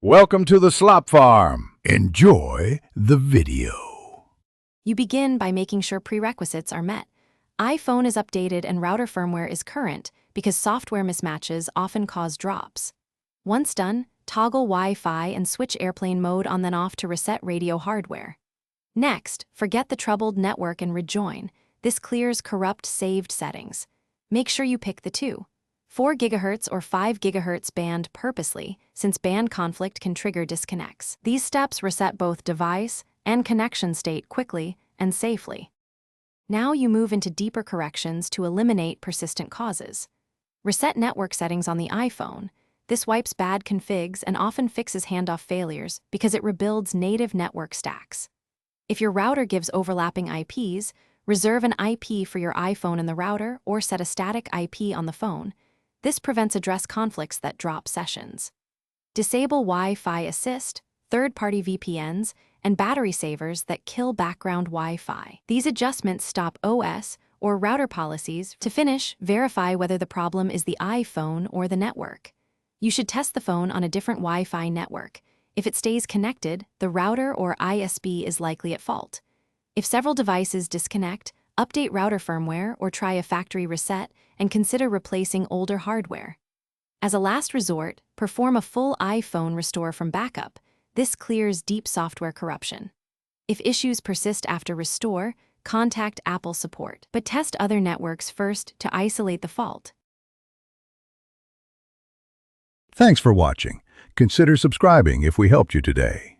Welcome to the Slop Farm. Enjoy the video. You begin by making sure prerequisites are met. iPhone is updated and router firmware is current because software mismatches often cause drops. Once done, toggle Wi-Fi and switch airplane mode on then off to reset radio hardware. Next, forget the troubled network and rejoin. This clears corrupt saved settings. Make sure you pick the 4 GHz or 5 GHz band purposely, since band conflict can trigger disconnects. These steps reset both device and connection state quickly and safely. Now you move into deeper corrections to eliminate persistent causes. Reset network settings on the iPhone. This wipes bad configs and often fixes handoff failures because it rebuilds native network stacks. If your router gives overlapping IPs, reserve an IP for your iPhone in the router or set a static IP on the phone. This prevents address conflicts that drop sessions. Disable Wi-Fi assist, third-party VPNs, and battery savers that kill background Wi-Fi. These adjustments stop OS or router policies. To finish, verify whether the problem is the iPhone or the network. You should test the phone on a different Wi-Fi network. If it stays connected, the router or ISP is likely at fault. If several devices disconnect, update router firmware or try a factory reset and consider replacing older hardware. As a last resort, perform a full iPhone restore from backup. This clears deep software corruption. If issues persist after restore, contact Apple support, but test other networks first to isolate the fault. Thanks for watching. Consider subscribing if we helped you today.